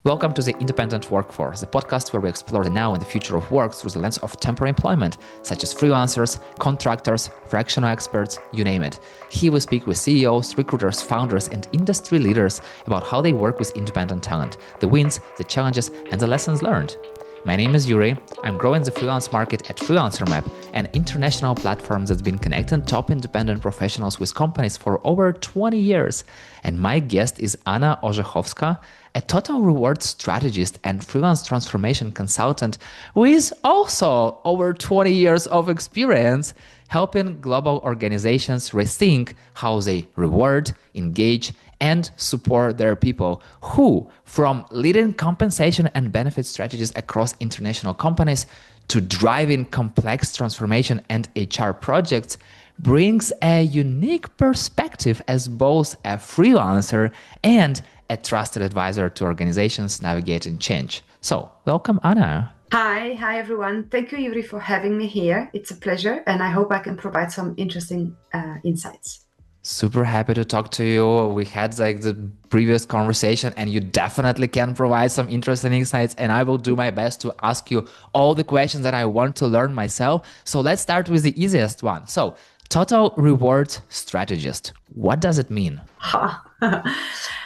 Welcome to the Independent Workforce, the podcast where we explore the now and the future of work through the lens of temporary employment, such as freelancers, contractors, fractional experts, you name it. Here we speak with CEOs, recruiters, founders, and industry leaders about how they work with independent talent, the wins, the challenges, and the lessons learned. My name is Yurii. I'm growing the freelance market at freelancermap, an international platform that's been connecting top independent professionals with companies for over 20 years. And my guest is Anna Orzechowska, a total rewards strategist and freelance transformation consultant with also over 20 years of experience helping global organizations rethink how they reward, engage, and support their people who, from leading compensation and benefit strategies across international companies to driving complex transformation and HR projects, brings a unique perspective as both a freelancer and a trusted advisor to organizations navigating change. So, welcome, Anna. Hi everyone. Thank you, Yurii, for having me here. It's a pleasure, and I hope I can provide some interesting insights. Super happy to talk to you. We had the previous conversation, and you definitely can provide some interesting insights, and I will do my best to ask you all the questions that I want to learn myself. So let's start with the easiest one. So, total rewards strategist. What does it mean?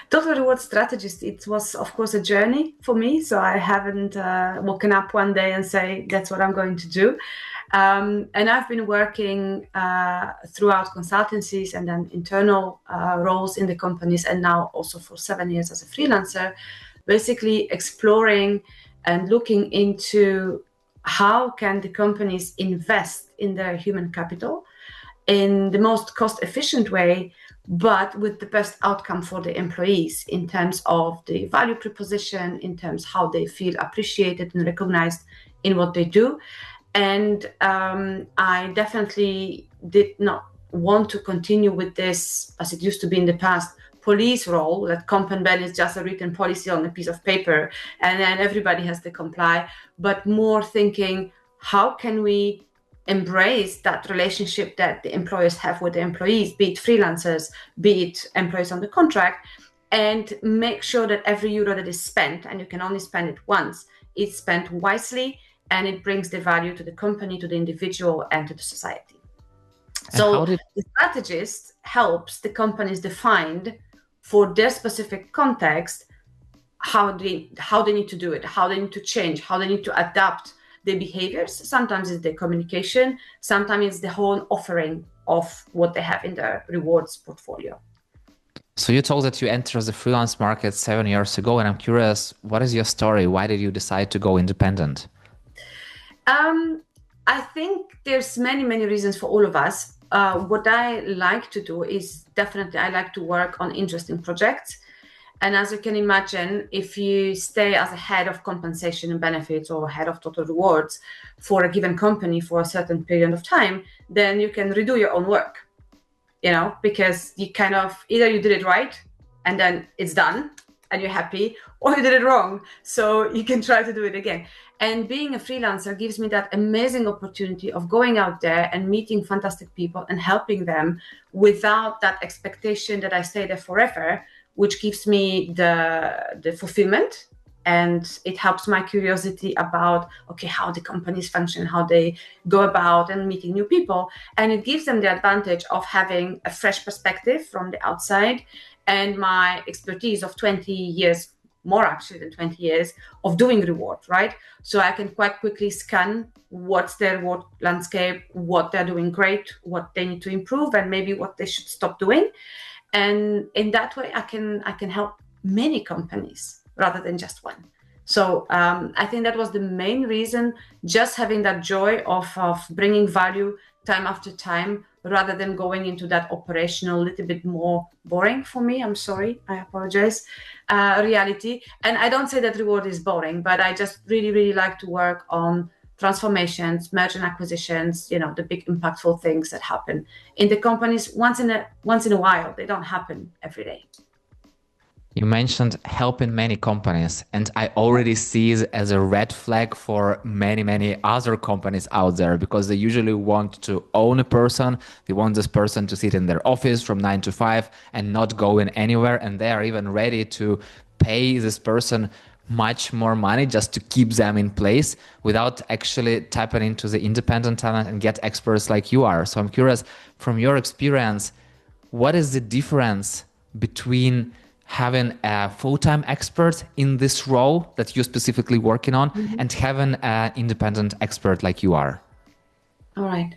Total reward strategist, it was, of course, a journey for me. So I haven't woken up one day and say, that's what I'm going to do. And I've been working throughout consultancies and then internal roles in the companies, and now also for 7 years as a freelancer, basically exploring and looking into how can the companies invest in their human capital in the most cost-efficient way, but with the best outcome for the employees in terms of the value proposition, in terms how they feel appreciated and recognized in what they do. And I definitely did not want to continue with this, as it used to be in the past, police role, that comp and ben is just a written policy on a piece of paper, and then everybody has to comply, but more thinking, how can we embrace that relationship that the employers have with the employees, be it freelancers, be it employees on the contract, and make sure that every euro that is spent, and you can only spend it once, is spent wisely, and it brings the value to the company, to the individual, and to the society. So the strategist helps the companies define for their specific context how they need to do it, how they need to change, how they need to adapt their behaviors. Sometimes it's the communication, sometimes it's the whole offering of what they have in their rewards portfolio. So you told that you entered the freelance market 7 years ago, and I'm curious, what is your story? Why did you decide to go independent? I think there's many reasons for all of us. What I like to do is definitely I like to work on interesting projects. And as you can imagine, if you stay as a head of compensation and benefits or head of total rewards for a given company for a certain period of time, then you can redo your own work, because you kind of either you did it right and then it's done and you're happy, or you did it wrong. So you can try to do it again. And being a freelancer gives me that amazing opportunity of going out there and meeting fantastic people and helping them without that expectation that I stay there forever, which gives me the fulfillment, and it helps my curiosity about, how the companies function, how they go about and meeting new people. And it gives them the advantage of having a fresh perspective from the outside and my expertise of 20 years, more actually than 20 years, of doing reward, right? So I can quite quickly scan what's their reward landscape, what they're doing great, what they need to improve, and maybe what they should stop doing. And in that way, I can help many companies rather than just one. So I think that was the main reason, just having that joy of bringing value time after time, rather than going into that operational, little bit more boring for me. I'm sorry, I apologize, reality. And I don't say that reward is boring, but I just really like to work on transformations, merger and acquisitions, the big impactful things that happen in the companies once in a while. They don't happen every day. You mentioned helping many companies, and I already see it as a red flag for many other companies out there, because they usually want to own a person. They want this person to sit in their office from 9 to 5 and not going anywhere. And they are even ready to pay this person much more money just to keep them in place without actually tapping into the independent talent and get experts like you are. So I'm curious, from your experience, what is the difference between having a full-time expert in this role that you're specifically working on and having an independent expert like you are? All right.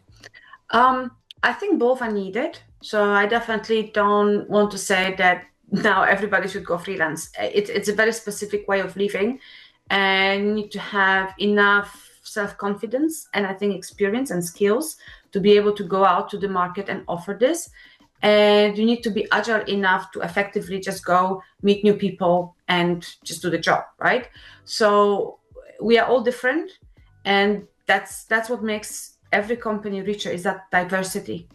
I think both are needed. So I definitely don't want to say that now everybody should go freelance. It's a very specific way of living, and you need to have enough self-confidence and I think experience and skills to be able to go out to the market and offer this. And you need to be agile enough to effectively just go meet new people and just do the job, right? So we are all different, and that's what makes every company richer, is that diversity.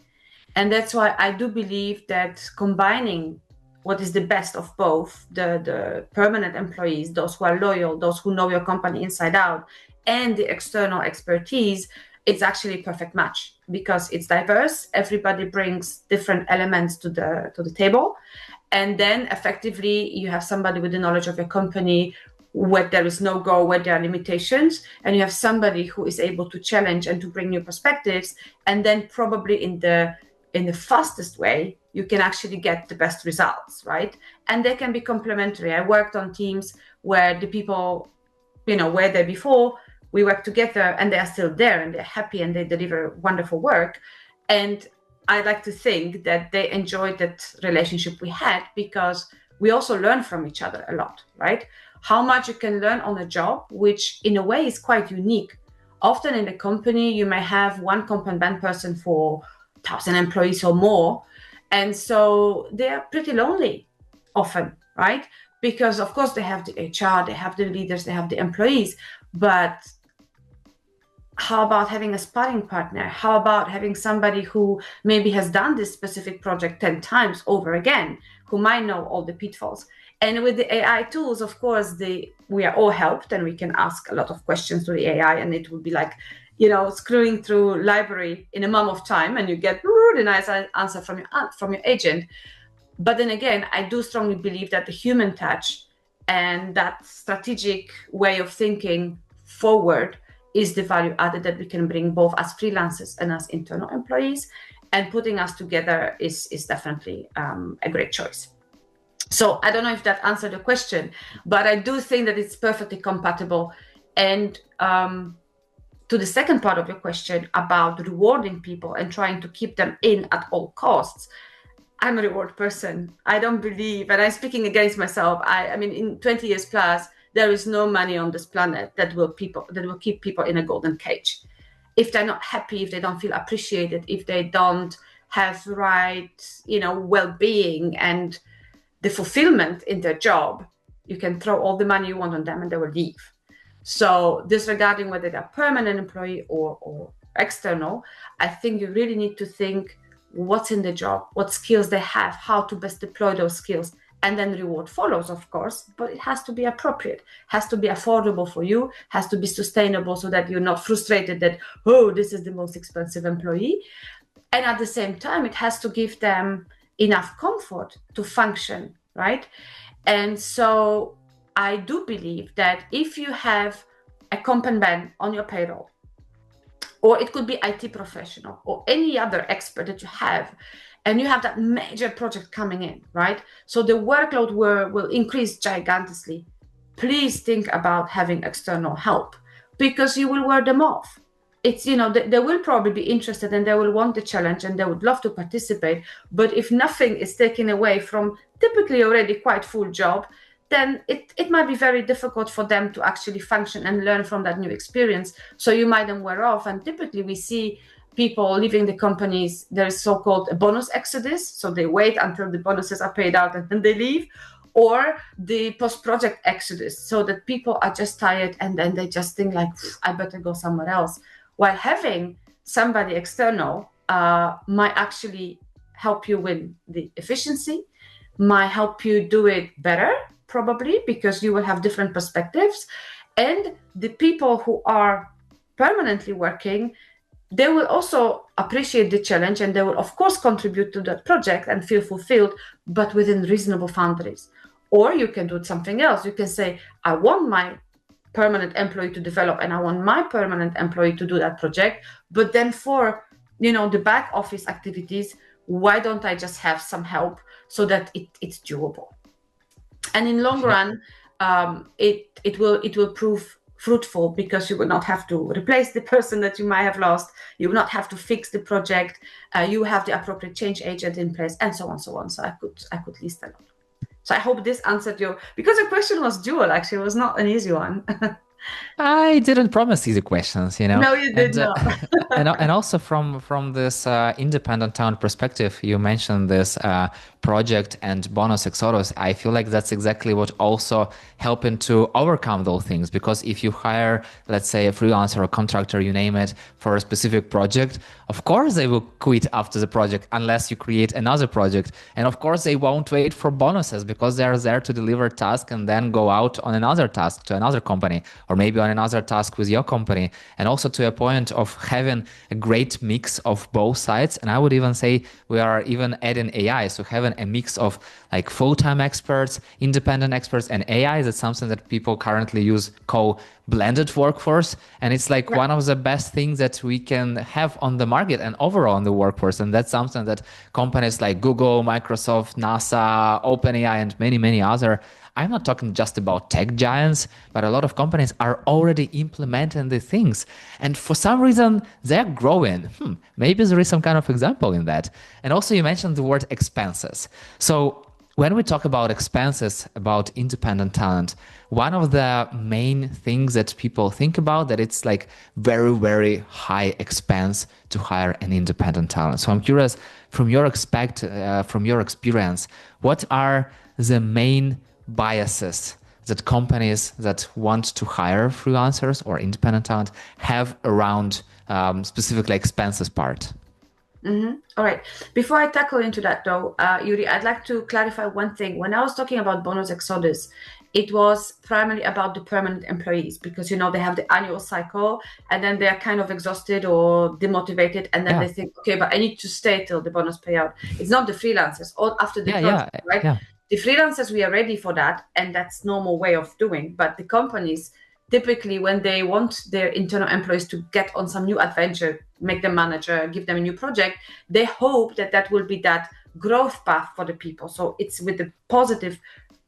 And that's why I do believe that combining what is the best of both, the permanent employees, those who are loyal, those who know your company inside out, and the external expertise, it's actually a perfect match because it's diverse. Everybody brings different elements to the table. And then effectively you have somebody with the knowledge of your company where there is no go, where there are limitations, and you have somebody who is able to challenge and to bring new perspectives. And then probably in the fastest way, you can actually get the best results, right? And they can be complementary. I worked on teams where the people, were there before, we work together and they are still there and they're happy and they deliver wonderful work. And I like to think that they enjoyed that relationship we had because we also learn from each other a lot, right? How much you can learn on a job, which in a way is quite unique. Often in a company, you may have one comp-and-ban person for 1,000 employees or more. And so they are pretty lonely often, right? Because of course they have the HR, they have the leaders, they have the employees, but how about having a sparring partner? How about having somebody who maybe has done this specific project 10 times over again, who might know all the pitfalls? And with the AI tools, of course, we are all helped and we can ask a lot of questions to the AI, and it would be like, scrolling through library in a month of time and you get really nice answer from your agent. But then again, I do strongly believe that the human touch and that strategic way of thinking forward is the value added that we can bring both as freelancers and as internal employees. And putting us together is definitely a great choice. So I don't know if that answered the question, but I do think that it's perfectly compatible. And to the second part of your question about rewarding people and trying to keep them in at all costs, I'm a reward person. I don't believe, and I'm speaking against myself. I mean, in 20 years plus, there is no money on this planet that will keep people in a golden cage. If they're not happy, if they don't feel appreciated, if they don't have right, well-being and the fulfillment in their job, you can throw all the money you want on them and they will leave. So disregarding whether they're permanent employee or external, I think you really need to think what's in the job, what skills they have, how to best deploy those skills, and then reward follows, of course, but it has to be appropriate, has to be affordable for you, has to be sustainable so that you're not frustrated that, this is the most expensive employee. And at the same time, it has to give them enough comfort to function, right? And so I do believe that if you have a comp-and-ban on your payroll, or it could be IT professional or any other expert that you have, and you have that major project coming in, right? So the workload will increase gigantically. Please think about having external help because you will wear them off. It's, they will probably be interested and they will want the challenge and they would love to participate. But if nothing is taken away from typically already quite full job, then it might be very difficult for them to actually function and learn from that new experience. So you might then wear off. And typically we see people leaving the companies, there is so-called a bonus exodus. So they wait until the bonuses are paid out and then they leave. Or the post-project exodus, so that people are just tired and then they just think like, I better go somewhere else. While having somebody external might actually help you with the efficiency, might help you do it better, probably, because you will have different perspectives. And the people who are permanently working, they will also appreciate the challenge and they will, of course, contribute to that project and feel fulfilled, but within reasonable boundaries. Or you can do something else. You can say, I want my permanent employee to develop and I want my permanent employee to do that project. But then for, the back office activities, why don't I just have some help so that it's doable? And in long run, it will prove fruitful because you will not have to replace the person that you might have lost. You will not have to fix the project. You have the appropriate change agent in place, and so on, so on. So I could list a lot. So I hope this answered because the question was dual. Actually, it was not an easy one. I didn't promise easy questions, No, you did not. and also from this independent talent perspective, you mentioned this project and bonus exodus. I feel like that's exactly what also helping to overcome those things. Because if you hire, let's say, a freelancer or contractor, you name it, for a specific project, of course they will quit after the project unless you create another project. And of course they won't wait for bonuses because they're there to deliver task and then go out on another task to another company, or maybe on another task with your company. And also to a point of having a great mix of both sides. And I would even say we are even adding AI. So having a mix of like full-time experts, independent experts, and AI. That's something that people currently use, call blended workforce. And it's like one of the best things that we can have on the market and overall on the workforce. And that's something that companies like Google, Microsoft, NASA, OpenAI, and many, many other, I'm not talking just about tech giants, but a lot of companies are already implementing the things. And for some reason, they're growing. Maybe there is some kind of example in that. And also you mentioned the word expenses. So when we talk about expenses, about independent talent, one of the main things that people think about that it's like very, very high expense to hire an independent talent. So I'm curious, from your experience, what are the main biases that companies that want to hire freelancers or independent talent have around specifically expenses part? All right. Before I tackle into that though, Yurii, I'd like to clarify one thing. When I was talking about bonus exodus, it was primarily about the permanent employees because, they have the annual cycle and then they're kind of exhausted or demotivated. And then they think, okay, but I need to stay till the bonus payout. It's not the freelancers or after the project, right? Yeah. The freelancers, we are ready for that. And that's normal way of doing. But the companies, typically when they want their internal employees to get on some new adventure, make them manager, give them a new project, they hope that will be that growth path for the people. So it's with the positive,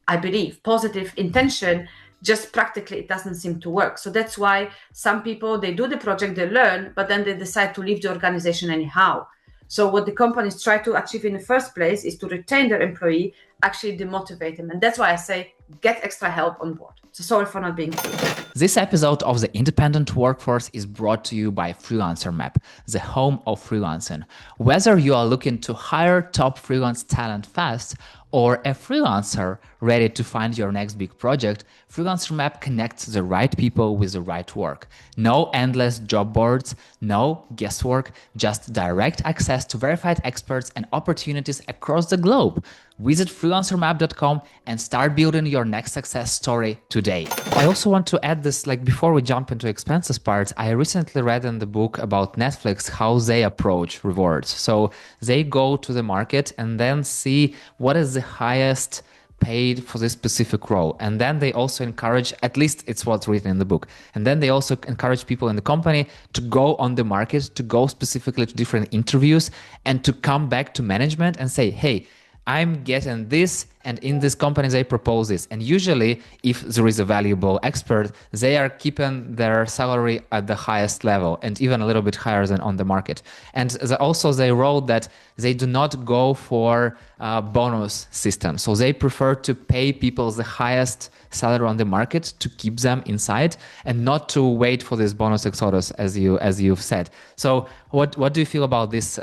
I believe, positive intention, just practically it doesn't seem to work. So that's why some people, they do the project, they learn, but then they decide to leave the organization anyhow. So what the companies try to achieve in the first place is to retain their employee, actually demotivate them. And that's why I say, get extra help on board. So sorry for not being clear. This episode of The Independent Workforce is brought to you by FreelancerMap, the home of freelancing. Whether you are looking to hire top freelance talent fast or a freelancer ready to find your next big project, FreelancerMap connects the right people with the right work. No endless job boards, no guesswork, just direct access to verified experts and opportunities across the globe. Visit freelancermap.com and start building your next success story today. I also want to add this, like before we jump into expenses part, I recently read in the book about Netflix how they approach rewards. So they go to the market and then see what is the highest paid for this specific role. And then they also encourage, at least it's what's written in the book, and then they also encourage people in the company to go on the market, to go specifically to different interviews and to come back to management and say, hey, I'm getting this, and in this company they propose this. And usually, if there is a valuable expert, they are keeping their salary at the highest level and even a little bit higher than on the market. And also they wrote that they do not go for a bonus system. So they prefer to pay people the highest salary on the market to keep them inside and not to wait for this bonus exodus, as you've said. So what do you feel about this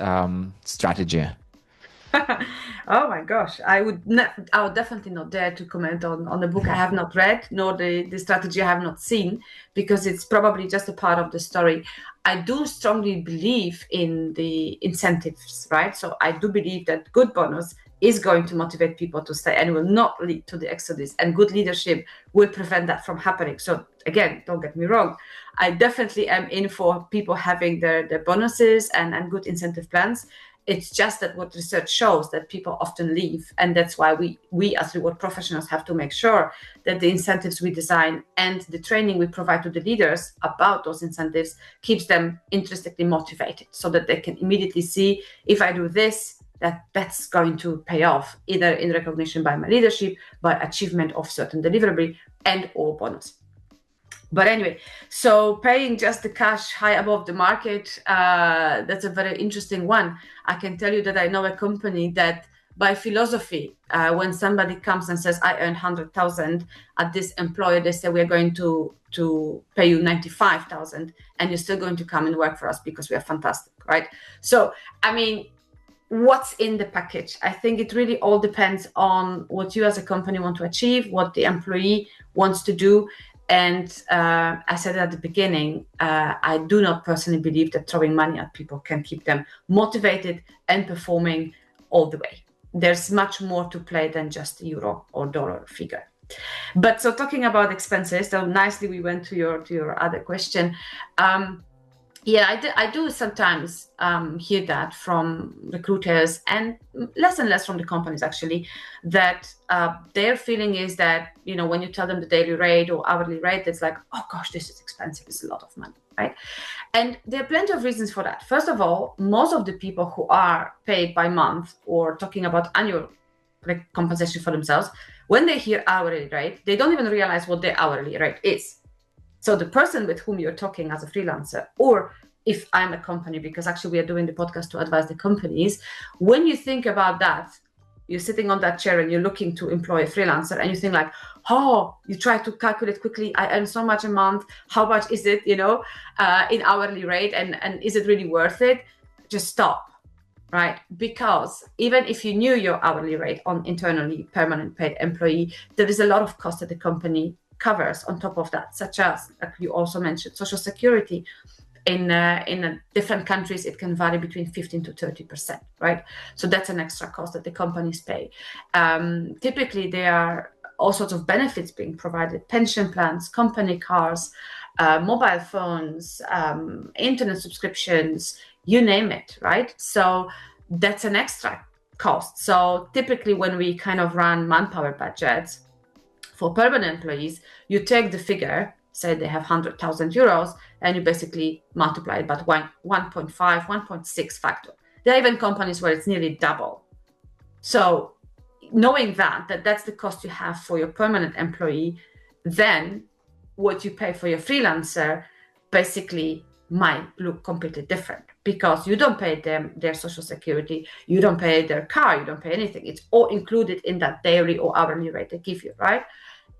strategy? Oh my gosh, I would definitely not dare to comment on the book I have not read, nor the strategy I have not seen, because it's probably just a part of the story. I do strongly believe in the incentives, right? So I do believe that good bonus is going to motivate people to stay and will not lead to the exodus, and good leadership will prevent that from happening. So again, don't get me wrong, I definitely am in for people having their bonuses and good incentive plans. It's just that what research shows that people often leave. And that's why we as reward professionals have to make sure that the incentives we design and the training we provide to the leaders about those incentives keeps them intrinsically motivated, so that they can immediately see, if I do this, that's going to pay off, either in recognition by my leadership, by achievement of certain deliverable, and or bonus. But anyway, so paying just the cash high above the market, that's a very interesting one. I can tell you that I know a company that by philosophy, when somebody comes and says, I earn 100,000 at this employer, they say, we're going to pay you 95,000 and you're still going to come and work for us because we are fantastic, right? So, I mean, what's in the package? I think it really all depends on what you as a company want to achieve, what the employee wants to do. And I said at the beginning, I do not personally believe that throwing money at people can keep them motivated and performing all the way. There's much more to play than just euro or dollar figure. But so talking about expenses, so nicely we went to your other question. I do sometimes hear that from recruiters, and less from the companies actually, that their feeling is that, when you tell them the daily rate or hourly rate, it's like, oh gosh, this is expensive, it's a lot of money, right? And there are plenty of reasons for that. First of all, most of the people who are paid by month or talking about annual compensation for themselves, when they hear hourly rate, they don't even realize what their hourly rate is. So the person with whom you're talking as a freelancer, or if I'm a company, because actually we are doing the podcast to advise the companies, when you think about that, you're sitting on that chair and you're looking to employ a freelancer and you think like, oh, you try to calculate quickly, I earn so much a month, how much is it, in hourly rate, and is it really worth it? Just stop, right? Because even if you knew your hourly rate on internally permanent paid employee, there is a lot of cost that the company covers on top of that, such as, like you also mentioned, social security. In different countries, it can vary between 15 to 30%, right? So that's an extra cost that the companies pay. Typically, there are all sorts of benefits being provided: pension plans, company cars, mobile phones, internet subscriptions, you name it, right? So that's an extra cost. So typically, when we kind of run manpower budgets for permanent employees, you take the figure, say they have 100,000 euros, and you basically multiply it by 1.5, 1.6 factor. There are even companies where it's nearly double. So knowing that that's the cost you have for your permanent employee, then what you pay for your freelancer basically might look completely different, because you don't pay them their social security, you don't pay their car, you don't pay anything. It's all included in that daily or hourly rate they give you, right?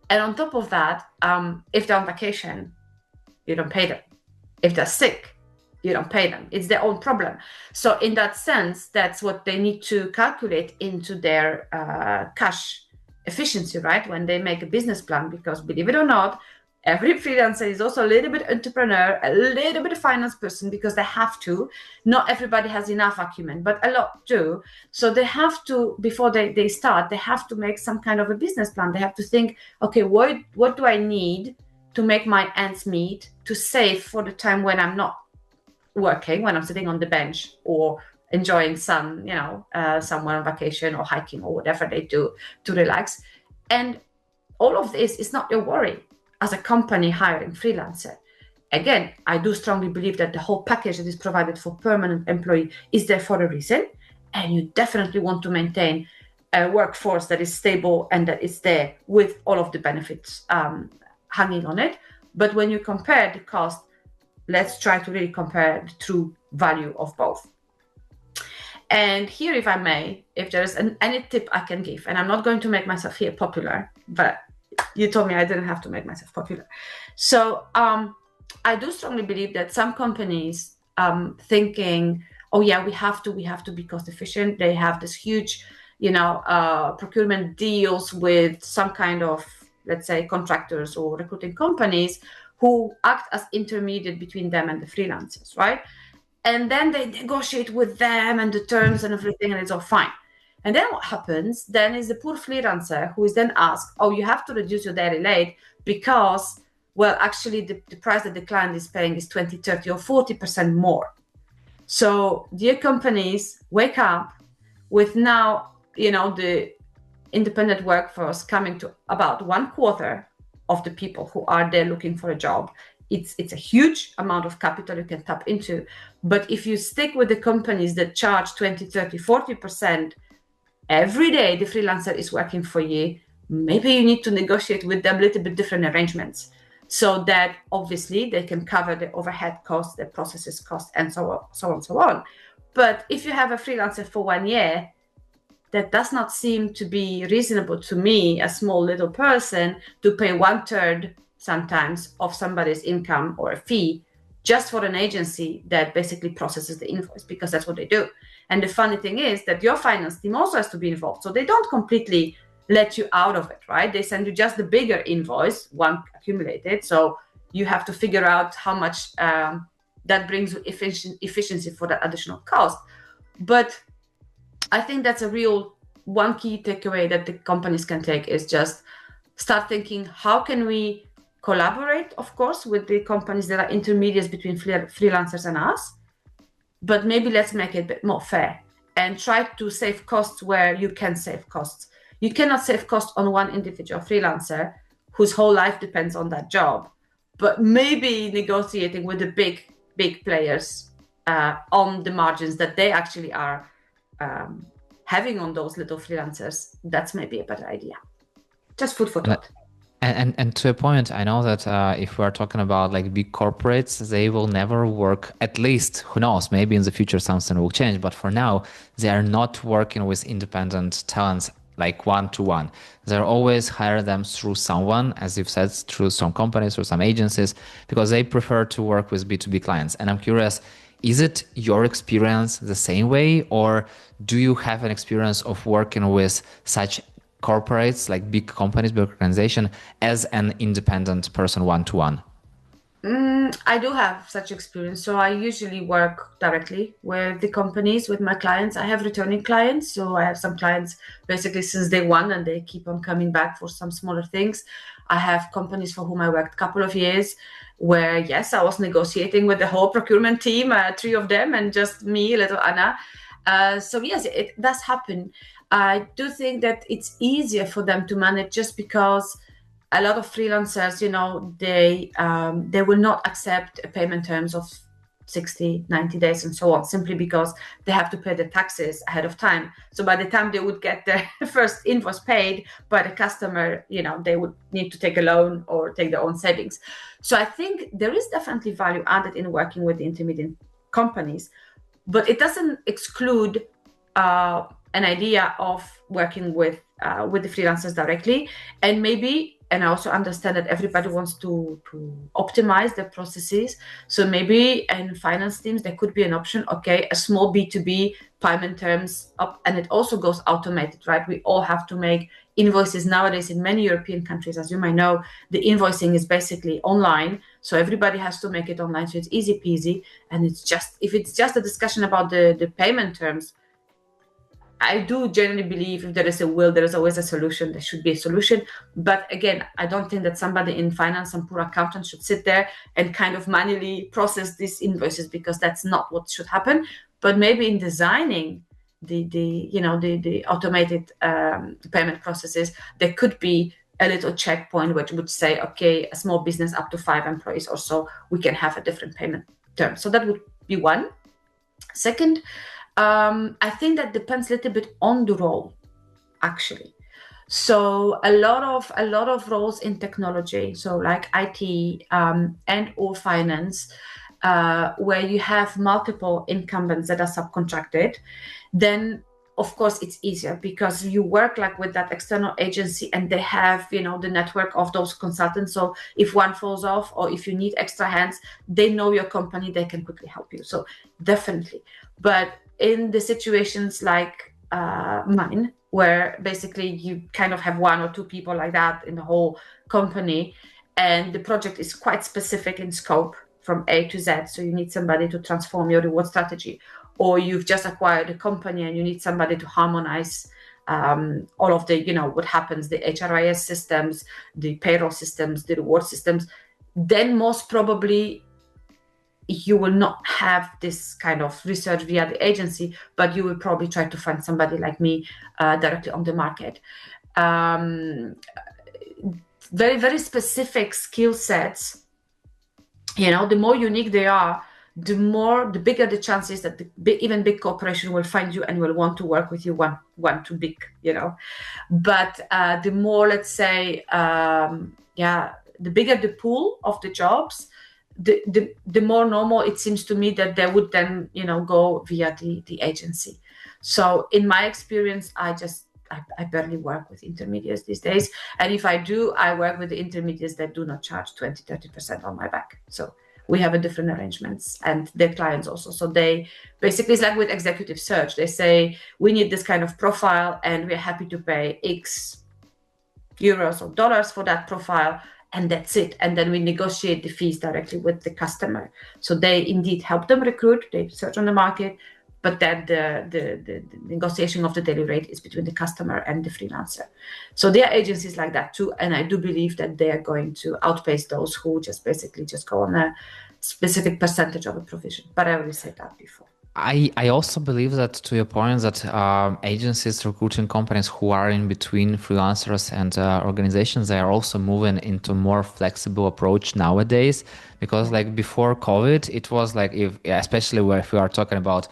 And on top of that, if they're on vacation, you don't pay them. If they're sick, you don't pay them. It's their own problem. So in that sense, that's what they need to calculate into their cash efficiency, right? When they make a business plan, because believe it or not, every freelancer is also a little bit entrepreneur, a little bit of finance person, because they have to. Not everybody has enough acumen, but a lot do. So they have to, before they start, they have to make some kind of a business plan. They have to think, okay, what do I need to make my ends meet, to save for the time when I'm not working, when I'm sitting on the bench or enjoying some, somewhere on vacation or hiking or whatever they do to relax. And all of this is not your worry as a company hiring freelancer. Again, I do strongly believe that the whole package that is provided for permanent employee is there for a reason. And you definitely want to maintain a workforce that is stable and that is there with all of the benefits hanging on it. But when you compare the cost, let's try to really compare the true value of both. And here, if I may, if there is any tip I can give, and I'm not going to make myself here popular, but you told me I didn't have to make myself popular. So I do strongly believe that some companies thinking, oh yeah, we have to be cost efficient. They have this huge, procurement deals with some kind of, let's say, contractors or recruiting companies who act as intermediate between them and the freelancers, right? And then they negotiate with them and the terms and everything, and it's all fine. And then what happens then is the poor freelancer who is then asked, oh, you have to reduce your daily rate because, well, actually the price that the client is paying is 20, 30 or 40% more. So dear companies, wake up with now, the independent workforce coming to about 1/4 of the people who are there looking for a job. It's a huge amount of capital you can tap into. But if you stick with the companies that charge 20, 30, 40% every day the freelancer is working for you, maybe you need to negotiate with them a little bit different arrangements so that obviously they can cover the overhead costs, the processes cost, and so on. But if you have a freelancer for 1 year, that does not seem to be reasonable to me, a small little person, to pay 1/3 sometimes of somebody's income or a fee just for an agency that basically processes the invoice, because that's what they do. And the funny thing is that your finance team also has to be involved. So they don't completely let you out of it, right? They send you just the bigger invoice, one accumulated. So you have to figure out how much that brings efficiency for that additional cost. But I think that's a real one key takeaway that the companies can take is just start thinking, how can we collaborate, of course, with the companies that are intermediaries between freelancers and us, but maybe let's make it a bit more fair and try to save costs where you can save costs. You cannot save costs on one individual freelancer whose whole life depends on that job, but maybe negotiating with the big players on the margins that they actually are having on those little freelancers, that's maybe a better idea. Just food for thought. And to a point, I know that if we're talking about like big corporates, they will never work, at least, who knows, maybe in the future something will change. But for now, they are not working with independent talents like one-to-one. They're always hire them through someone, as you've said, through some companies or some agencies, because they prefer to work with B2B clients. And I'm curious, is it your experience the same way, or do you have an experience of working with such corporates, like big companies, big organization, as an independent person one-to-one? I do have such experience. So I usually work directly with the companies, with my clients. I have returning clients. So I have some clients basically since day one, and they keep on coming back for some smaller things. I have companies for whom I worked a couple of years where, yes, I was negotiating with the whole procurement team, 3 of them, and just me, little Anna. So yes, it does happen. I do think that it's easier for them to manage just because a lot of freelancers, they will not accept payment terms of 60, 90 days and so on, simply because they have to pay the taxes ahead of time. So by the time they would get their first invoice paid by the customer, they would need to take a loan or take their own savings. So I think there is definitely value added in working with the intermediate companies, but it doesn't exclude an idea of working with the freelancers directly. And I also understand that everybody wants to optimize their processes. So maybe in finance teams, there could be an option, okay, a small B2B payment terms up, and it also goes automated, right? We all have to make invoices nowadays in many European countries. As you might know, the invoicing is basically online. So everybody has to make it online. So it's easy peasy. And if it's just a discussion about the payment terms, I do generally believe if there is a will, there is always a solution. There should be a solution. But again, I don't think that somebody in finance, some poor accountant, should sit there and kind of manually process these invoices, because that's not what should happen. But maybe in designing the automated payment processes, there could be a little checkpoint which would say, okay, a small business up to 5 employees or so, we can have a different payment term. So that would be one. Second, I think that depends a little bit on the role, actually. So a lot of roles in technology, so like IT and or finance, where you have multiple incumbents that are subcontracted, then of course it's easier because you work like with that external agency and they have the network of those consultants. So if one falls off or if you need extra hands, they know your company, they can quickly help you. So definitely. But in the situations like mine, where basically you kind of have 1 or 2 people like that in the whole company, and the project is quite specific in scope from A to Z. So you need somebody to transform your reward strategy, or you've just acquired a company and you need somebody to harmonize all of the, what happens, the HRIS systems, the payroll systems, the reward systems, then most probably you will not have this kind of research via the agency, but you will probably try to find somebody like me directly on the market. Very, very specific skill sets, the more unique they are, the bigger the chances that even big corporation will find you and will want to work with you, one too big, But the more, let's say, the bigger the pool of the jobs, the more normal it seems to me that they would then, go via the agency. So in my experience, I barely work with intermediaries these days. And if I do, I work with the intermediaries that do not charge 20-30% on my back. So we have a different arrangements, and their clients also. So they basically, it's like with executive search. They say, we need this kind of profile and we're happy to pay X euros or dollars for that profile. And that's it. And then we negotiate the fees directly with the customer. So they indeed help them recruit, they search on the market, but then the negotiation of the daily rate is between the customer and the freelancer. So there are agencies like that too. And I do believe that they are going to outpace those who just go on a specific percentage of a provision. But I already said that before. I also believe that, to your point, that agencies, recruiting companies who are in between freelancers and organizations, they are also moving into more flexible approach nowadays. Because like before COVID, it was like, especially if we are talking about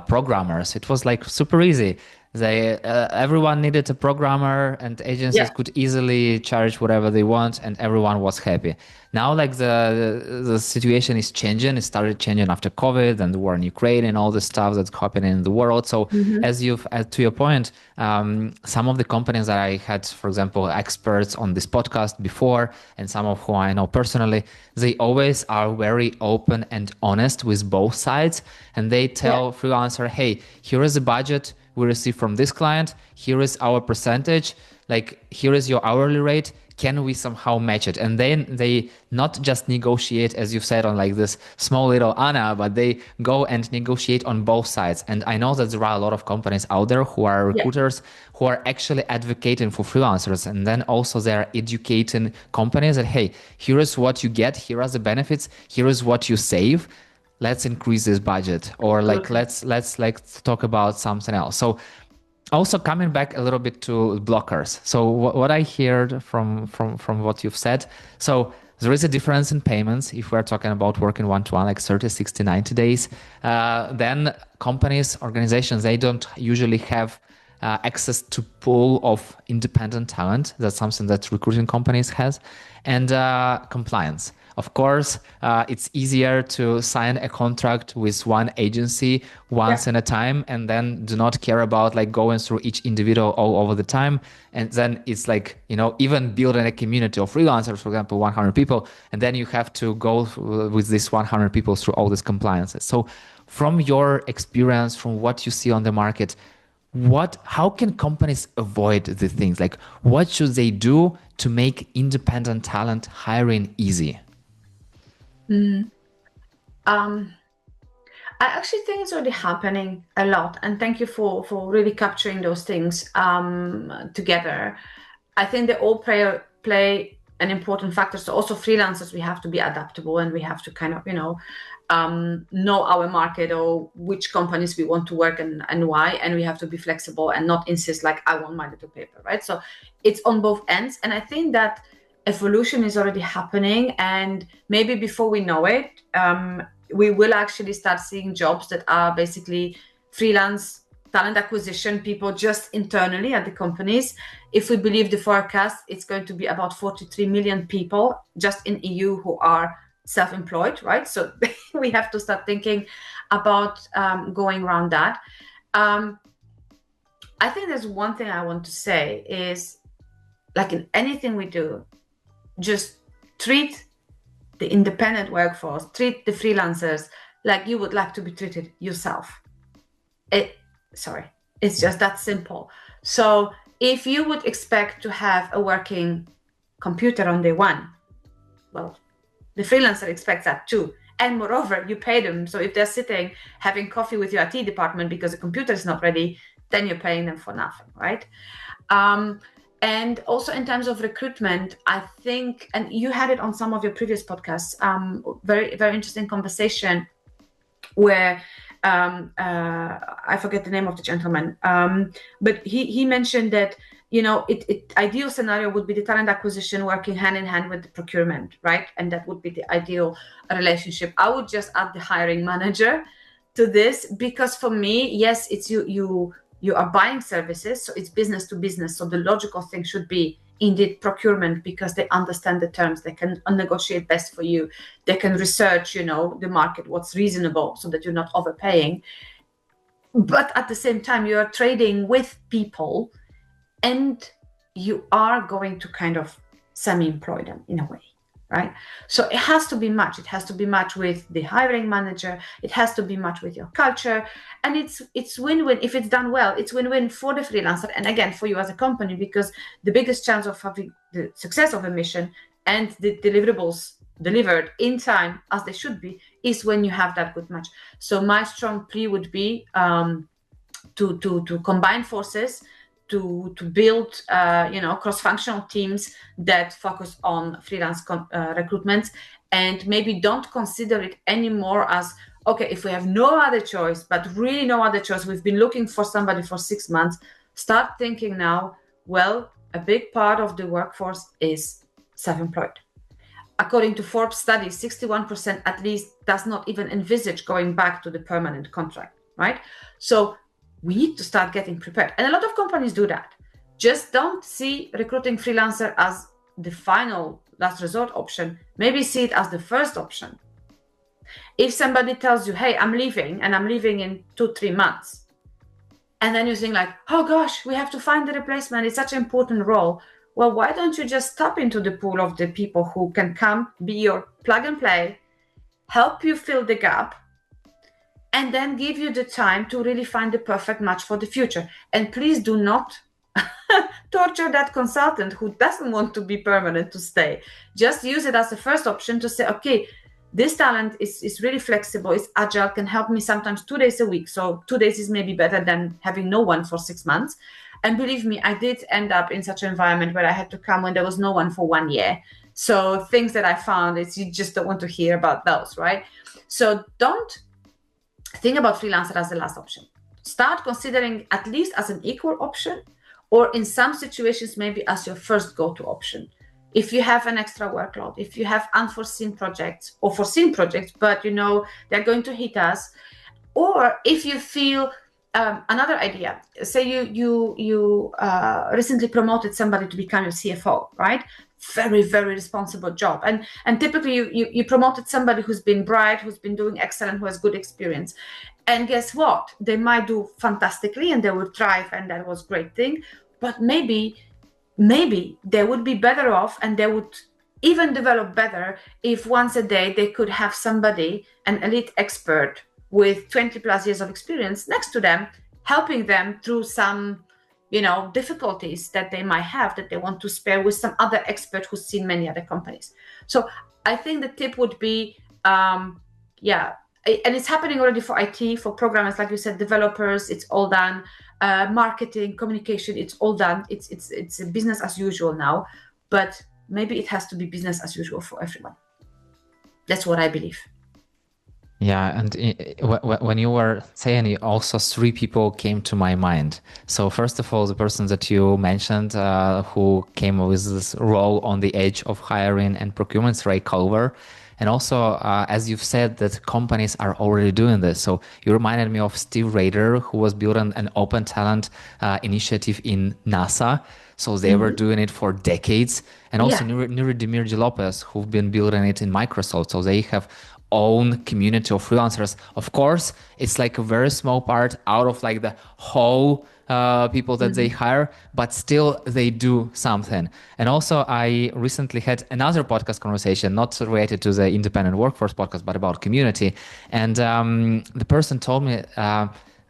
programmers, it was like super easy. Everyone needed a programmer, and agencies could easily charge whatever they want, and everyone was happy. Now, like the situation is changing. It started changing after COVID and the war in Ukraine and all the stuff that's happening in the world. So, as to your point, some of the companies that I had, for example, experts on this podcast before, and some of whom I know personally, they always are very open and honest with both sides, and they tell freelancer, "Hey, here is the budget we receive from this client. Here is our percentage. Like, here is your hourly rate. Can we somehow match it?" And then they not just negotiate, as you said, on like this small little Anna, but they go and negotiate on both sides. And I know that there are a lot of companies out there who are recruiters who are actually advocating for freelancers. And then also they're educating companies that, hey, here is what you get. Here are the benefits. Here is what you save. Let's increase this budget, or like let's like talk about something else. So also coming back a little bit to blockers. So what I heard from what you've said, so there is a difference in payments if we're talking about working one-to-one, like 30, 60, 90 days. Then companies, organizations, they don't usually have access to pool of independent talent. That's something that recruiting companies has. And compliance. Of course, it's easier to sign a contract with one agency once in a time, and then do not care about like going through each individual all over the time. And then it's like, even building a community of freelancers, for example, 100 people, and then you have to go with this 100 people through all these compliances. So from your experience, from what you see on the market, how can companies avoid the things? Like, what should they do to make independent talent hiring easy? I actually think it's already happening a lot, and thank you for really capturing those things together. I think they all play an important factor. So also freelancers, we have to be adaptable, and we have to kind of know our market, or which companies we want to work and why, and we have to be flexible and not insist like, I want my little paper, right? So it's on both ends, and I think that evolution is already happening, and maybe before we know it, we will actually start seeing jobs that are basically freelance talent acquisition people just internally at the companies. If we believe the forecast, it's going to be about 43 million people just in EU who are self-employed, right? So we have to start thinking about going around that. I think there's one thing I want to say is, like in anything we do, just treat the independent workforce, treat the freelancers like you would like to be treated yourself. It's just that simple. So if you would expect to have a working computer on day one, well, the freelancer expects that too. And moreover, you pay them. So if they're sitting having coffee with your IT department because the computer is not ready, then you're paying them for nothing, right? And also in terms of recruitment, I think, and you had it on some of your previous podcasts, very, very interesting conversation where I forget the name of the gentleman, but he mentioned that, ideal scenario would be the talent acquisition working hand in hand with the procurement, right? And that would be the ideal relationship. I would just add the hiring manager to this, because for me, yes, it's you are buying services, so it's business to business. So the logical thing should be indeed procurement, because they understand the terms, they can negotiate best for you, they can research, the market, what's reasonable, so that you're not overpaying. But at the same time, you are trading with people, and you are going to kind of semi-employ them in a way, right? So it has to be matched. It has to be matched with the hiring manager. It has to be matched with your culture. And it's win-win. If it's done well, it's win-win for the freelancer, and again, for you as a company, because the biggest chance of having the success of a mission and the deliverables delivered in time, as they should be, is when you have that good match. So my strong plea would be to combine forces, to build cross-functional teams that focus on freelance recruitment, and maybe don't consider it anymore as, okay, if we have no other choice, but really no other choice, we've been looking for somebody for 6 months, start thinking now, well, a big part of the workforce is self-employed. According to Forbes study, 61% at least does not even envisage going back to the permanent contract, right? So we need to start getting prepared. And a lot of companies do that. Just don't see recruiting freelancer as the final last resort option. Maybe see it as the first option. If somebody tells you, hey, I'm leaving, and I'm leaving in 2-3 months, and then you think like, oh gosh, we have to find the replacement, it's such an important role. Well, why don't you just tap into the pool of the people who can come, be your plug and play, help you fill the gap, and then give you the time to really find the perfect match for the future. And please do not torture that consultant who doesn't want to be permanent to stay. Just use it as the first option to say, okay, this talent is really flexible, it's agile, can help me sometimes 2 days a week. So 2 days is maybe better than having no one for 6 months. And believe me, I did end up in such an environment where I had to come when there was no one for 1 year. So things that I found is you just don't want to hear about those, right? So don't think about freelancer as the last option. Start considering at least as an equal option, or in some situations, maybe as your first go-to option. If you have an extra workload, if you have unforeseen projects or foreseen projects, but they're going to hit us, or if you feel another idea, say you recently promoted somebody to become your CFO, right? Very, very responsible job. And typically you promoted somebody who's been bright, who's been doing excellent, who has good experience. And guess what? They might do fantastically and they will thrive, and that was a great thing. But maybe they would be better off, and they would even develop better if once a day they could have somebody, an elite expert with 20 plus years of experience next to them, helping them through some difficulties that they might have, that they want to spare with some other expert who's seen many other companies. So I think the tip would be, and it's happening already for IT, for programmers, like you said, developers, it's all done. Marketing, communication, it's all done. It's business as usual now, but maybe it has to be business as usual for everyone. That's what I believe. Yeah, and when you were saying, also 3 people came to my mind. So first of all, the person that you mentioned who came with this role on the edge of hiring and procurement, Ray Culver. And also, as you've said, that companies are already doing this. So you reminded me of Steve Rader, who was building an open talent initiative in NASA. So they were doing it for decades. And also Yurii Lazaruk, who've been building it in Microsoft. So they have own community of freelancers. Of course, it's like a very small part out of like the whole people that they hire, but still they do something. And also I recently had another podcast conversation, not related to the independent workforce podcast, but about community. And the person told me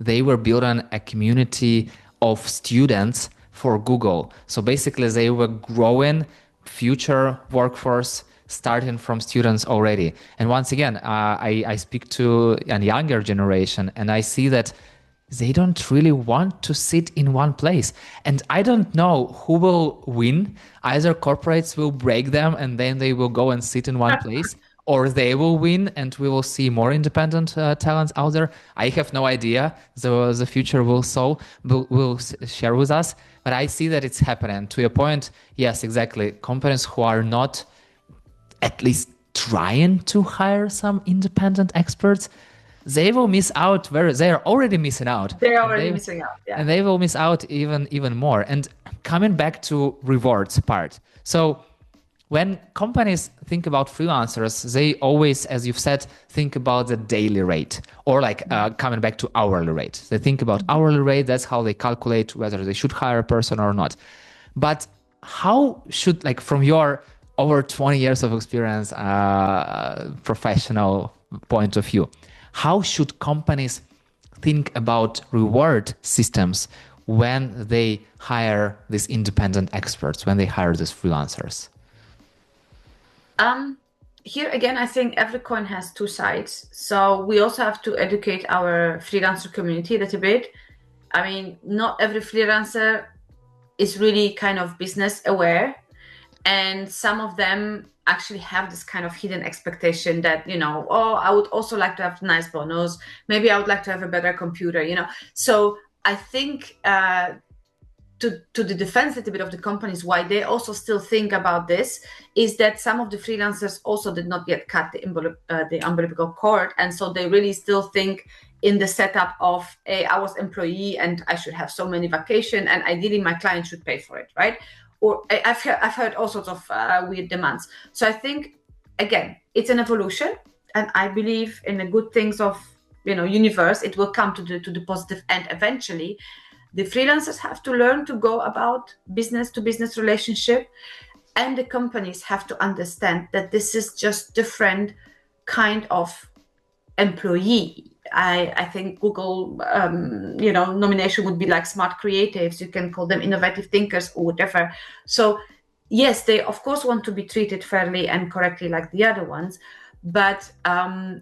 they were building a community of students for Google. So basically they were growing future workforce starting from students already. And once again, I speak to a younger generation, and I see that they don't really want to sit in one place. And I don't know who will win. Either corporates will break them and then they will go and sit in one place, or they will win and we will see more independent talents out there. I have no idea. The future will share with us. But I see that it's happening. To your point, yes, exactly. Companies who are not at least trying to hire some independent experts, they will miss out. They are already missing out. They're already missing out. Yeah. And they will miss out even more. And coming back to rewards part. So when companies think about freelancers, they always, as you've said, think about the daily rate, or like coming back to hourly rate. They think about hourly rate. That's how they calculate whether they should hire a person or not. But how should, like, from your over 20 years of experience, professional point of view, how should companies think about reward systems when they hire these independent experts, when they hire these freelancers? Here again, I think every coin has two sides. So we also have to educate our freelancer community a little bit. I mean, not every freelancer is really kind of business aware. And some of them actually have this kind of hidden expectation that, oh, I would also like to have a nice bonus. Maybe I would like to have a better computer, So I think to the defense a little bit of the companies, why they also still think about this is that some of the freelancers also did not yet cut the umbilical cord. And so they really still think in the setup of, hey, I was employee and I should have so many vacation and ideally my client should pay for it, right? Or I've heard all sorts of weird demands. So I think, again, it's an evolution, and I believe in the good things of universe. It will come to the positive end eventually. The freelancers have to learn to go about business to business relationship, and the companies have to understand that this is just different kind of employee. I think Google, nomination would be like smart creatives. You can call them innovative thinkers or whatever. So yes, they of course want to be treated fairly and correctly like the other ones, but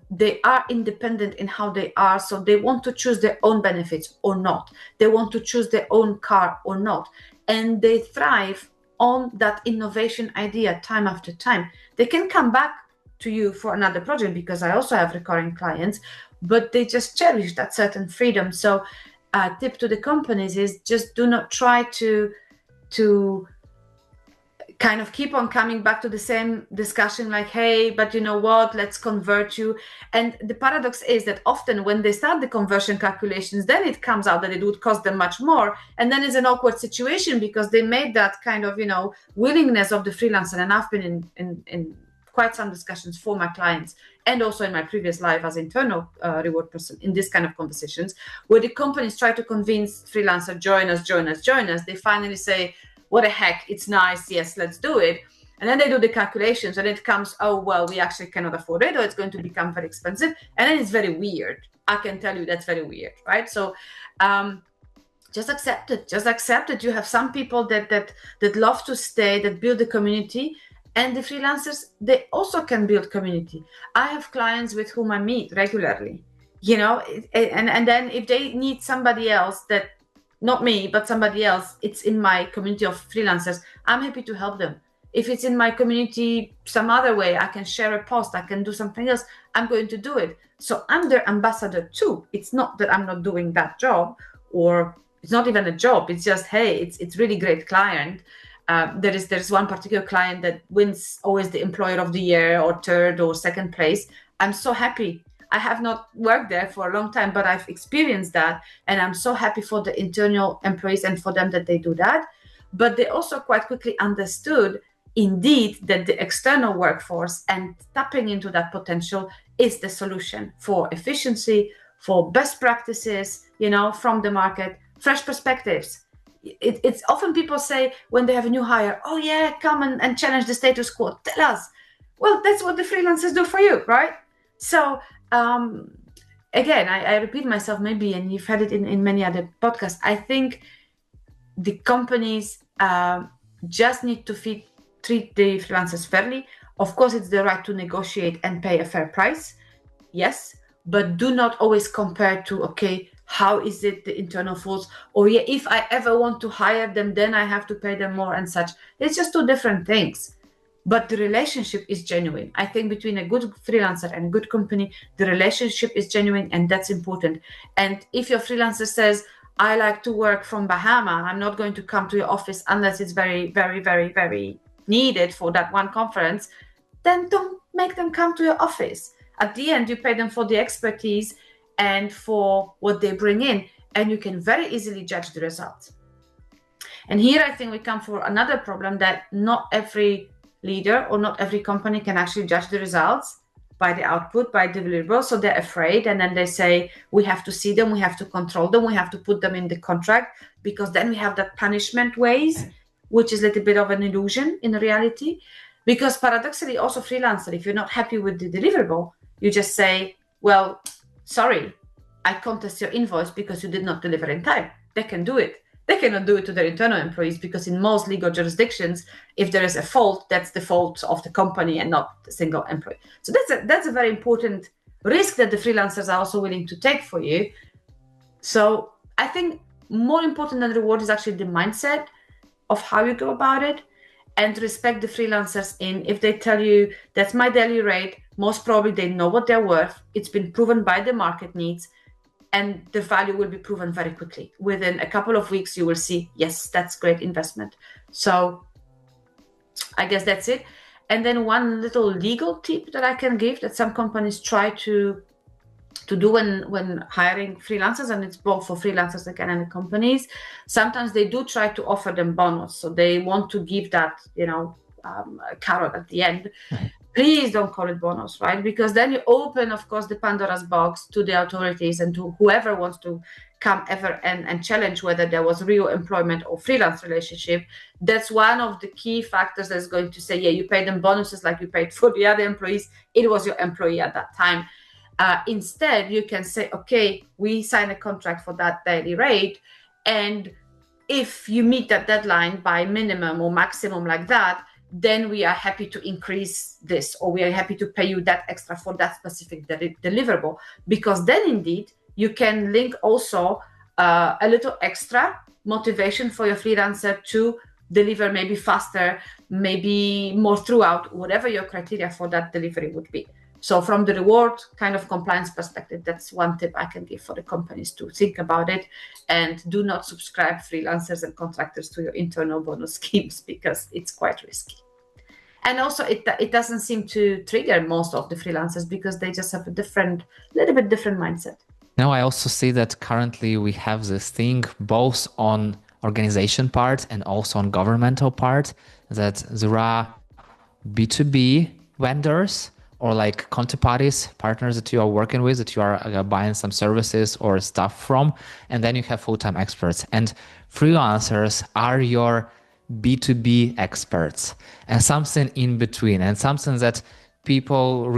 they are independent in how they are. So they want to choose their own benefits or not. They want to choose their own car or not. And they thrive on that innovation idea time after time. They can come back to you for another project because I also have recurring clients, but they just cherish that certain freedom. So tip to the companies is just do not try to kind of keep on coming back to the same discussion like, hey, but you know what, let's convert you. And the paradox is that often when they start the conversion calculations, then it comes out that it would cost them much more. And then it's an awkward situation because they made that kind of, willingness of the freelancer. And I've been in quite some discussions for my clients and also in my previous life as internal reward person in this kind of conversations where the companies try to convince freelancer, join us. They finally say, what the heck, it's nice, yes, let's do it. And then they do the calculations and it comes, oh, well, we actually cannot afford it, or it's going to become very expensive. And then it's very weird. I can tell you that's very weird, right? So just accept it. Just accept that you have some people that love to stay, that build a community. And the freelancers, they also can build community. I have clients with whom I meet regularly, and then if they need somebody else that, not me, but somebody else, it's in my community of freelancers, I'm happy to help them. If it's in my community some other way, I can share a post, I can do something else, I'm going to do it. So I'm their ambassador too. It's not that I'm not doing that job, or it's not even a job. It's just, hey, it's really great client. There's one particular client that wins always the employer of the year or third or second place. I'm so happy. I have not worked there for a long time, but I've experienced that. And I'm so happy for the internal employees and for them that they do that. But they also quite quickly understood indeed that the external workforce and tapping into that potential is the solution for efficiency, for best practices, from the market, fresh perspectives. It's often people say when they have a new hire, oh yeah, come and challenge the status quo. Tell us. Well, that's what the freelancers do for you, right? So again, I repeat myself maybe, and you've had it in many other podcasts. I think the companies just need to treat the freelancers fairly. Of course, it's the right to negotiate and pay a fair price. Yes, but do not always compare to, okay, how is it the internal force, or yeah, if I ever want to hire them, then I have to pay them more and such. It's just two different things. But the relationship is genuine. I think between a good freelancer and a good company, the relationship is genuine, and that's important. And if your freelancer says, I like to work from Bahama, I'm not going to come to your office unless it's very, very, very, very needed for that one conference, then don't make them come to your office. At the end, you pay them for the expertise and for what they bring in, and you can very easily judge the results. And here I think we come for another problem, that not every leader or not every company can actually judge the results by the output, by deliverables. So they're afraid, and then they say, we have to see them, we have to control them, we have to put them in the contract, because then we have that punishment ways, which is a little bit of an illusion in reality. Because paradoxically, also freelancer, if you're not happy with the deliverable, you just say, well, sorry, I contest your invoice because you did not deliver in time. They can do it. They cannot do it to their internal employees, because in most legal jurisdictions, if there is a fault, that's the fault of the company and not the single employee. So that's a very important risk that the freelancers are also willing to take for you. So I think more important than the reward is actually the mindset of how you go about it, and respect the freelancers in, if they tell you that's my daily rate, most probably they know what they're worth. It's been proven by the market needs, and the value will be proven very quickly. Within a couple of weeks, you will see, yes, that's great investment. So I guess that's it. And then one little legal tip that I can give that some companies try to do when hiring freelancers, and it's both for freelancers again and the companies, sometimes they do try to offer them bonus. So they want to give that, carrot at the end. Please don't call it bonus, right? Because then you open, of course, the Pandora's box to the authorities and to whoever wants to come ever and challenge whether there was real employment or freelance relationship. That's one of the key factors that's going to say, yeah, you paid them bonuses like you paid for the other employees. It was your employee at that time. Instead, you can say, okay, we sign a contract for that daily rate, and if you meet that deadline by minimum or maximum like that, then we are happy to increase this, or we are happy to pay you that extra for that specific deliverable. Because then indeed you can link also a little extra motivation for your freelancer to deliver maybe faster, maybe more throughout, whatever your criteria for that delivery would be. So from the reward kind of compliance perspective, that's one tip I can give for the companies to think about it. And do not subscribe freelancers and contractors to your internal bonus schemes, because it's quite risky. And also it doesn't seem to trigger most of the freelancers, because they just have a little bit different mindset. Now, I also see that currently we have this thing both on organization part and also on governmental part, that there are B2B vendors or like counterparties, partners that you are working with, that you are buying some services or stuff from, and then you have full-time experts. And freelancers are your B2B experts, and something in between, and something that people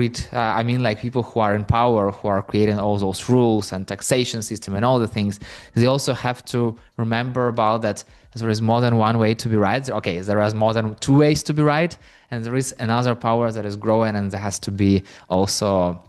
people who are in power, who are creating all those rules and taxation system and all the things, they also have to remember about that there is more than one way to be right. Okay, there is more than two ways to be right, and there is another power that is growing, and that has to be also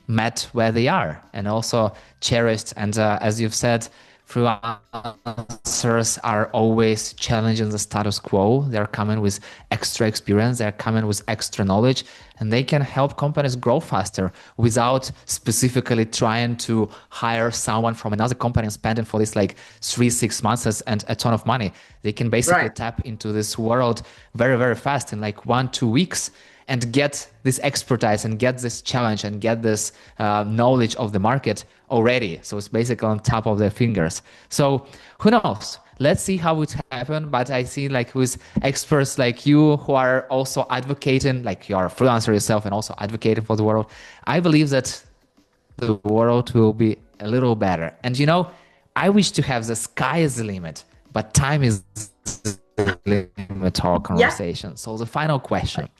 met where they are and also cherished. And as you've said, freelancers are always challenging the status quo. They're coming with extra experience, they're coming with extra knowledge, and they can help companies grow faster without specifically trying to hire someone from another company and spending for this like 3-6 months and a ton of money. They can basically tap into this world very, very fast in like 1-2 weeks and get this expertise and get this challenge and get this knowledge of the market already. So it's basically on top of their fingers. So who knows? Let's see how it happens. But I see like with experts like you who are also advocating, like you are a freelancer yourself and also advocating for the world, I believe that the world will be a little better. And I wish to have the sky as the limit, but time is the limit to our conversation. Yeah. So the final question.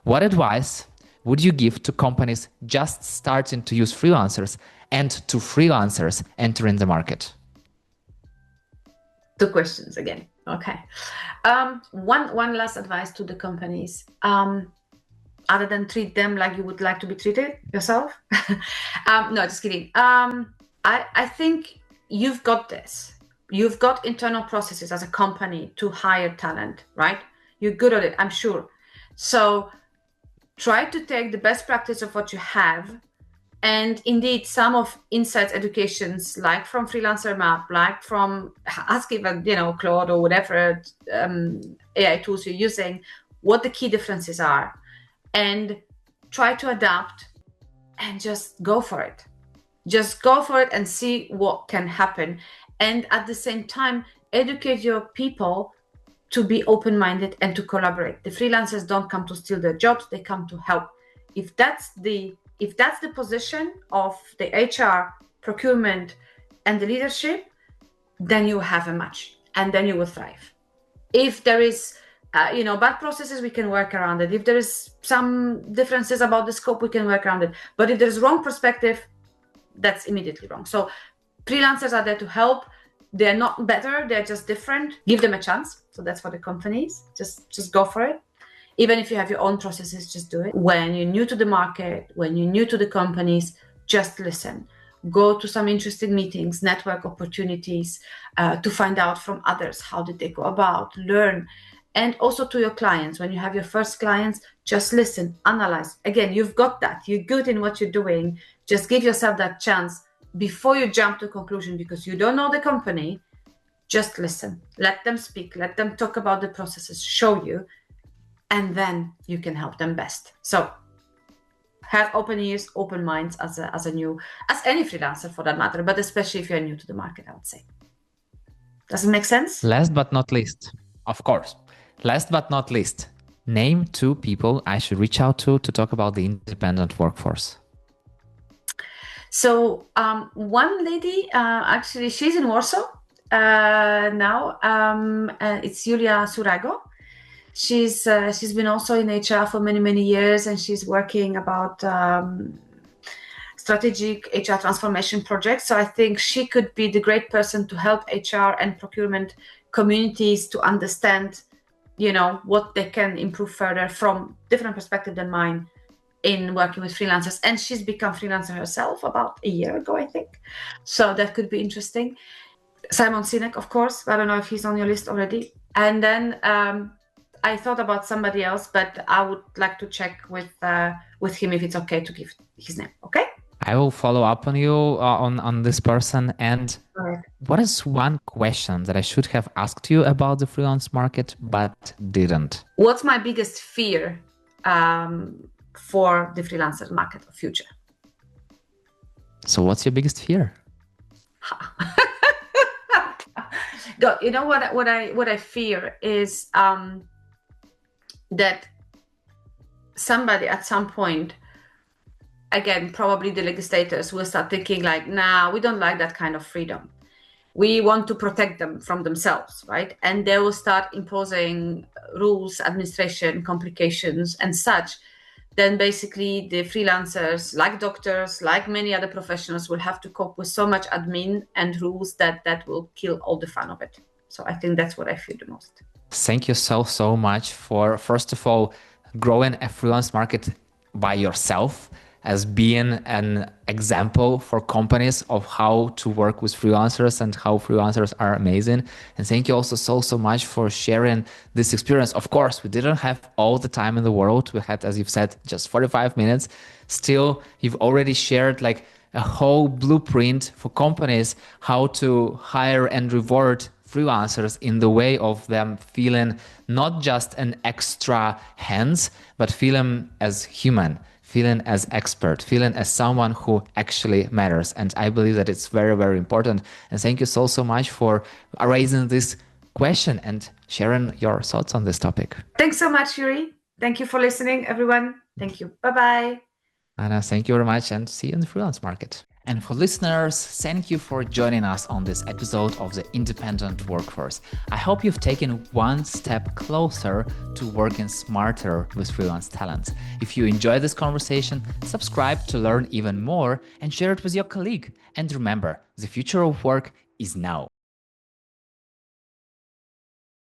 What advice would you give to companies just starting to use freelancers and to freelancers entering the market? 2 questions again. Okay. One last advice to the companies, other than treat them like you would like to be treated yourself. No, just kidding. I think you've got this. You've got internal processes as a company to hire talent, right? You're good at it, I'm sure. So try to take the best practice of what you have. And indeed, some of Insight's educations, like from Freelancer Map, like from ask even, Claude or whatever AI tools you're using, what the key differences are, and try to adapt and just go for it. Just go for it and see what can happen. And at the same time, educate your people to be open-minded and to collaborate. The freelancers don't come to steal their jobs, they come to help. If that's the position of the HR, procurement, and the leadership, then you have a match and then you will thrive. If there is bad processes, we can work around it. If there is some differences about the scope, we can work around it. But if there's wrong perspective, that's immediately wrong. So freelancers are there to help. They're not better, they're just different. Give them a chance. So that's for the companies. Just go for it. Even if you have your own processes, just do it. When you're new to the market, when you're new to the companies, just listen. Go to some interesting meetings, network opportunities, to find out from others, how did they go about, learn. And also to your clients, when you have your first clients, just listen, analyze. Again, you've got that. You're good in what you're doing. Just give yourself that chance before you jump to a conclusion, because you don't know the company. Just listen, let them speak, let them talk about the processes, show you, and then you can help them best. So have open ears, open minds as any freelancer for that matter, but especially if you're new to the market, I would say. Does it make sense? Last but not least, of course, name 2 people I should reach out to talk about the independent workforce. So one lady, actually, she's in Warsaw now. It's Yurii Lazaruk. She's been also in HR for many years, and she's working about strategic HR transformation projects. So I think she could be the great person to help HR and procurement communities to understand, what they can improve further from different perspective than mine in working with freelancers. And she's become freelancer herself about a year ago, I think. So that could be interesting. Simon Sinek, of course. I don't know if he's on your list already. And then I thought about somebody else, but I would like to check with him if it's okay to give his name. Okay? I will follow up on you on this person. And Right. What is one question that I should have asked you about the freelance market but didn't? What's my biggest fear for the freelancer market of future? So what's your biggest fear? God, you know what I fear is that somebody at some point, again, probably the legislators will start thinking like, nah, we don't like that kind of freedom. We want to protect them from themselves, right? And they will start imposing rules, administration, complications, and such. Then basically the freelancers, like doctors, like many other professionals, will have to cope with so much admin and rules that will kill all the fun of it. So I think that's what I fear the most. Thank you so much for, first of all, growing a freelance market by yourself, as being an example for companies of how to work with freelancers and how freelancers are amazing. And thank you also so much for sharing this experience. Of course, we didn't have all the time in the world. We had, as you've said, just 45 minutes. Still, you've already shared like a whole blueprint for companies how to hire and reward freelancers in the way of them feeling not just an extra hands, but feeling as human, feeling as expert, feeling as someone who actually matters. And I believe that it's very important. And thank you so much for raising this question and sharing your thoughts on this topic. Thanks so much, Yurii. Thank you for listening, everyone. Thank you. Bye-bye. Anna, thank you very much, and see you in the freelance market. And for listeners, thank you for joining us on this episode of the Independent Workforce. I hope you've taken one step closer to working smarter with freelance talents. If you enjoyed this conversation, subscribe to learn even more and share it with your colleague. And remember, the future of work is now.